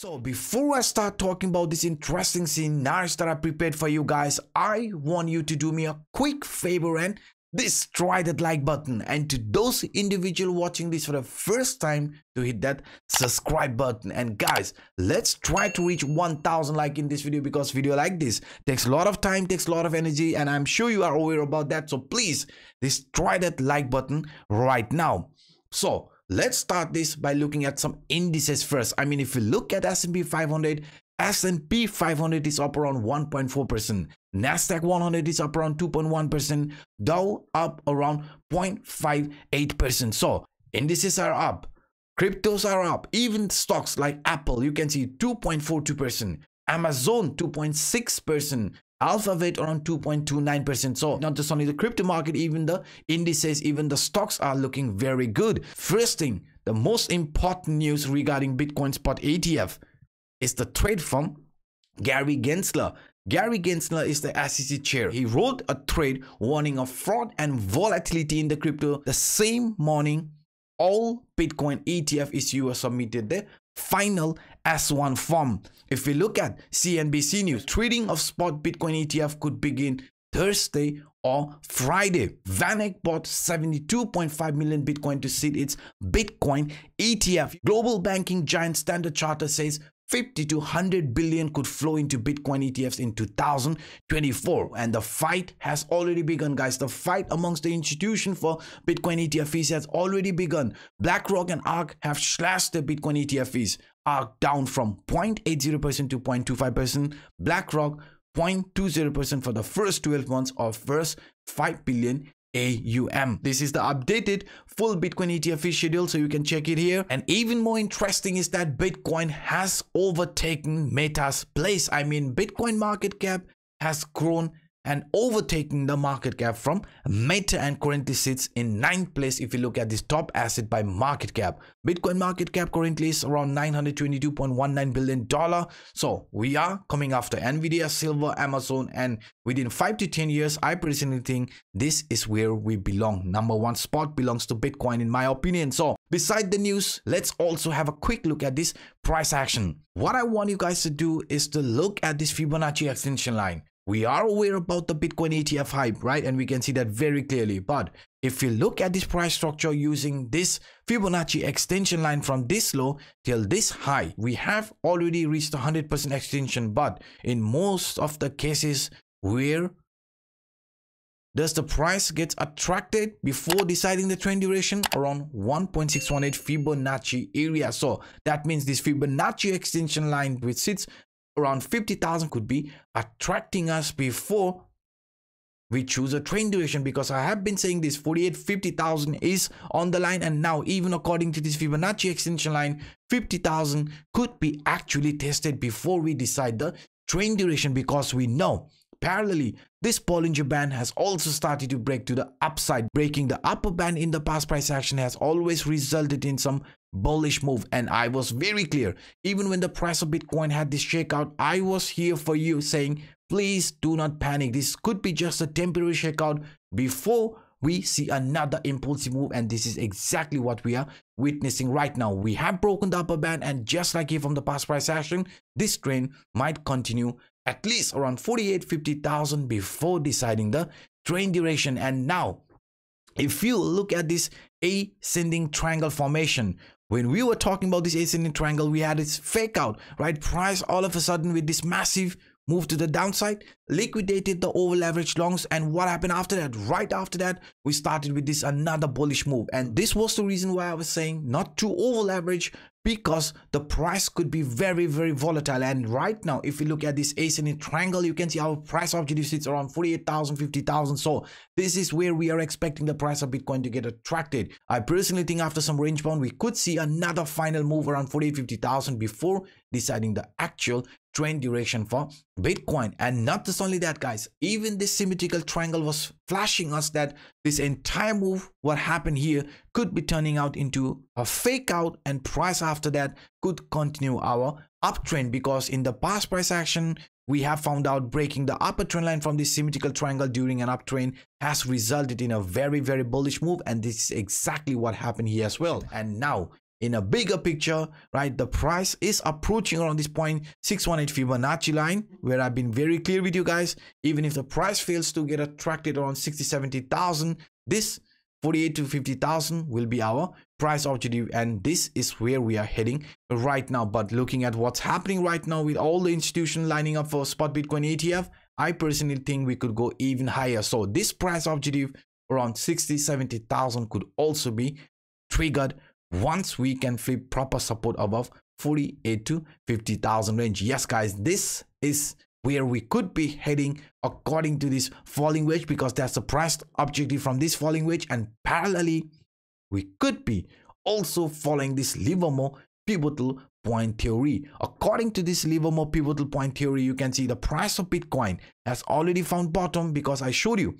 So before I start talking about this interesting scenarios that I prepared for you guys, I want you to do me a quick favor and destroy that like button, and to those individuals watching this for the first time, to hit that subscribe button. And guys, let's try to reach 1000 like in this video, because video like this takes a lot of time, takes a lot of energy, and I'm sure you are aware about that. So please destroy that like button right now. So let's start this by looking at some indices first. I mean, if you look at S&P 500, S&P 500 is up around 1.4%. Nasdaq 100 is up around 2.1%. Dow up around 0.58%. So indices are up, cryptos are up, even stocks like Apple, you can see 2.42%, Amazon 2.6%, Alphabet around 2.29%. So not just only the crypto market, even the indices, even the stocks are looking very good. First thing, the most important news regarding Bitcoin spot ETF is the trade from Gary Gensler. Gary Gensler is the SEC chair. He wrote a trade warning of fraud and volatility in the crypto. The same morning, all Bitcoin ETF issuers submitted the final S1 form. If we look at CNBC News, trading of spot Bitcoin ETF could begin Thursday or Friday. VanEck bought 72.5 million Bitcoin to seed its Bitcoin ETF. Global banking giant Standard Chartered says 50 to 100 billion could flow into Bitcoin ETFs in 2024, and the fight has already begun, guys. The fight amongst the institution for Bitcoin ETF fees has already begun. BlackRock and ARK have slashed the Bitcoin ETF fees. ARK down from 0.80% to 0.25%. BlackRock 0.20% for the first 12 months of first 5 billion AUM. This is the updated full Bitcoin ETF fee schedule, so you can check it here. And even more interesting is that Bitcoin has overtaken Meta's place. I mean, Bitcoin market cap has grown and overtaken the market cap from Meta, and currently sits in 9th place if you look at this top asset by market cap. Bitcoin market cap currently is around $922.19 billion. So we are coming after Nvidia, Silver, Amazon, and within 5 to 10 years, I personally think this is where we belong. Number one spot belongs to Bitcoin in my opinion. So beside the news, let's also have a quick look at this price action. What I want you guys to do is to look at this Fibonacci extension line. We are aware about the Bitcoin ETF hype, right? And we can see that very clearly. But if you look at this price structure using this Fibonacci extension line from this low till this high, we have already reached 100% extension. But in most of the cases, where does the price get attracted before deciding the trend duration? Around 1.618 Fibonacci area. So that means this Fibonacci extension line, which sits around 50,000, could be attracting us before we choose a trend duration, because I have been saying this 50,000 is on the line, and now even according to this Fibonacci extension line, 50,000 could be actually tested before we decide the trend duration, because we know parallelly this Bollinger Band has also started to break to the upside. Breaking the upper band in the past price action has always resulted in some bullish move, and I was very clear. Even when the price of Bitcoin had this shakeout, I was here for you saying, please do not panic. This could be just a temporary shakeout before we see another impulsive move, and this is exactly what we are witnessing right now. We have broken the upper band, and just like here from the past price action, this trend might continue at least around 50,000 before deciding the trend duration. And now if you look at this ascending triangle formation, when we were talking about this ascending triangle, we had this fake out, right? Price all of a sudden with this massive move to the downside, liquidated the over leveraged longs, and what happened after that? Right after that, we started with this another bullish move, and this was the reason why I was saying not to over leverage, because the price could be very volatile. And right now, if you look at this ascending triangle, you can see our price objective sits around 48,000, 50,000. So this is where we are expecting the price of Bitcoin to get attracted. I personally think after some range bound, we could see another final move around 50,000 before deciding the actual trend duration for Bitcoin. And not just only that, guys, even this symmetrical triangle was flashing us that this entire move, what happened here, could be turning out into a fake out, and price after that could continue our uptrend, because in the past price action, we have found out breaking the upper trend line from this symmetrical triangle during an uptrend has resulted in a very bullish move, and this is exactly what happened here as well. And now in a bigger picture, right, the price is approaching around this 0.618 Fibonacci line, where I've been very clear with you guys. Even if the price fails to get attracted around 60-70,000, this 48 to 50,000 will be our price objective, and this is where we are heading right now. But looking at what's happening right now with all the institutions lining up for spot Bitcoin ETF, I personally think we could go even higher. So this price objective around 60-70,000 could also be triggered once we can flip proper support above 48 to 50,000 range. Yes guys, this is where we could be heading according to this falling wedge, because that's the price objective from this falling wedge, and parallelly we could be also following this Livermore pivotal point theory. According to this Livermore pivotal point theory, you can see the price of Bitcoin has already found bottom, because I showed you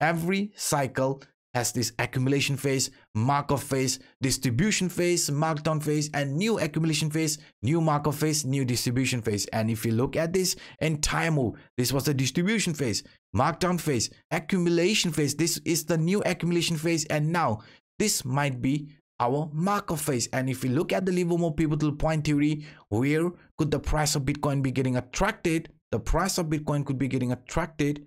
every cycle has this accumulation phase, markup phase, distribution phase, markdown phase, and new accumulation phase, new markup phase, new distribution phase. And if you look at this entire move, this was the distribution phase, markdown phase, accumulation phase. This is the new accumulation phase, and now this might be our markup phase. And if you look at the Livermore pivotal point theory, where could the price of Bitcoin be getting attracted? The price of Bitcoin could be getting attracted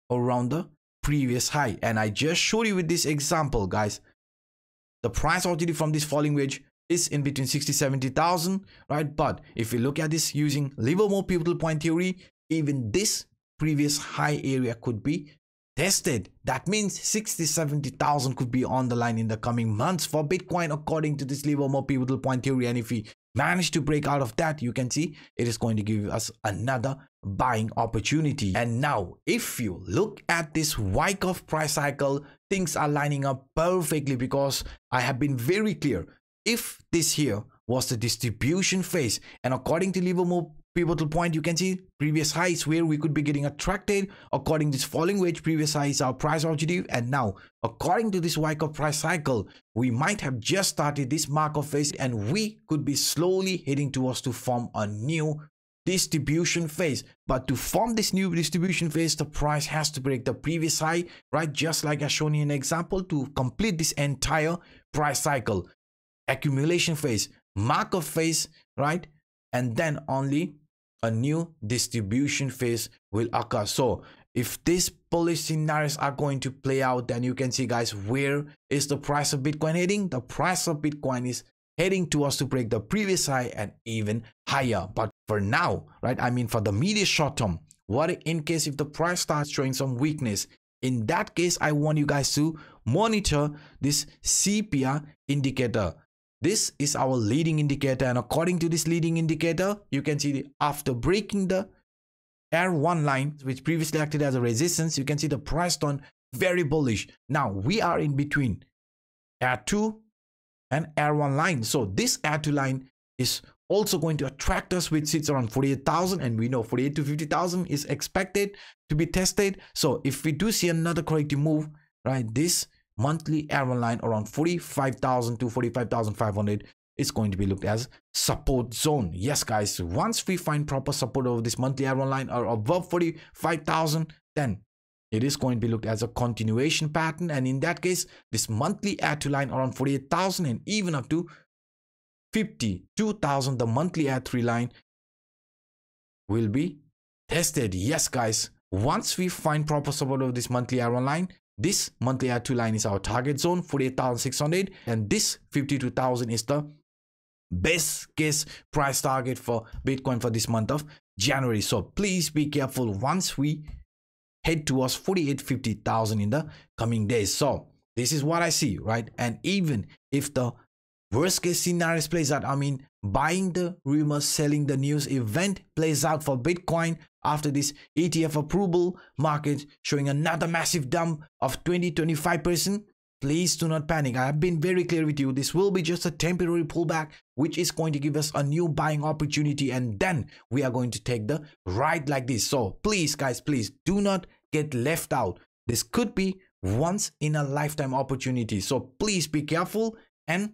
around the previous high, and I just showed you with this example, guys. The price objective from this falling wedge is in between 60-70,000, right? But if you look at this using Livermore pivotal point theory, even this previous high area could be tested. That means 60-70,000 could be on the line in the coming months for Bitcoin, according to this Livermore pivotal point theory. And if we manage to break out of that, you can see it is going to give us another buying opportunity. And now if you look at this Wyckoff price cycle, things are lining up perfectly, because I have been very clear. If this here was the distribution phase, and according to Livermore pivotal point, you can see previous highs where we could be getting attracted. According to this falling wedge, previous high is our price objective, and now according to this Wyckoff price cycle, we might have just started this markup phase, and we could be slowly heading towards to form a new distribution phase. But to form this new distribution phase, the price has to break the previous high, right? Just like I shown you an example, to complete this entire price cycle, accumulation phase, markup phase, right? And then only a new distribution phase will occur. So if these bullish scenarios are going to play out, then you can see, guys, where is the price of Bitcoin heading? The price of Bitcoin is heading towards to break the previous high and even higher. But for now, right, I mean for the immediate short term, what in case if the price starts showing some weakness? In that case, I want you guys to monitor this CPR indicator. This is our leading indicator, and according to this leading indicator, you can see after breaking the R1 line, which previously acted as a resistance, you can see the price turned very bullish. Now we are in between R2 and R1 line. So this R2 line is also going to attract us, which sits around 48,000, and we know 48 to 50,000 is expected to be tested. So if we do see another corrective move, right, this monthly R1 line around 45,000 to 45,500 is going to be looked as support zone. Yes guys, once we find proper support over this monthly R1 line or above 45,000, then it is going to be looked as a continuation pattern, and in that case this monthly R2 line around 48,000 and even up to 52,000, the monthly R3 line will be tested. Yes guys, once we find proper support over this monthly R1 line, this monthly R2 line is our target zone, 48,600, and this 52,000 is the best case price target for Bitcoin for this month of January. So please be careful once we head towards 48,000-50,000 in the coming days. So this is what I see, right? And even if the worst case scenario plays out, I mean buying the rumors, selling the news event plays out for Bitcoin after this ETF approval, market showing another massive dump of 20-25%, please do not panic. I have been very clear with you. This will be just a temporary pullback, which is going to give us a new buying opportunity, and then we are going to take the ride like this. So please guys, please do not get left out. This could be once in a lifetime opportunity. So please be careful and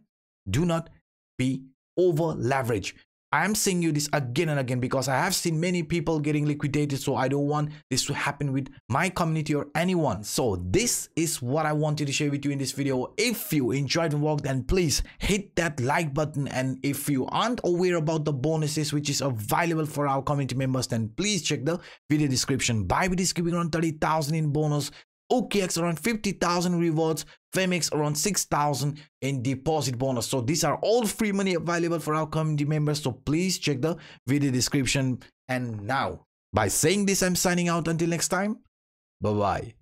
do not be over leveraged. I am saying you this again and again because I have seen many people getting liquidated, so I don't want this to happen with my community or anyone. So this is what I wanted to share with you in this video. If you enjoyed the work, then please hit that like button, and if you aren't aware about the bonuses which is available for our community members, then please check the video description. Bybit is giving around 30,000 in bonus, OKX around 50,000 rewards, Phemex around 6,000 in deposit bonus. So these are all free money available for our community members, so please check the video description. And now, by saying this, I'm signing out. Until next time, bye bye.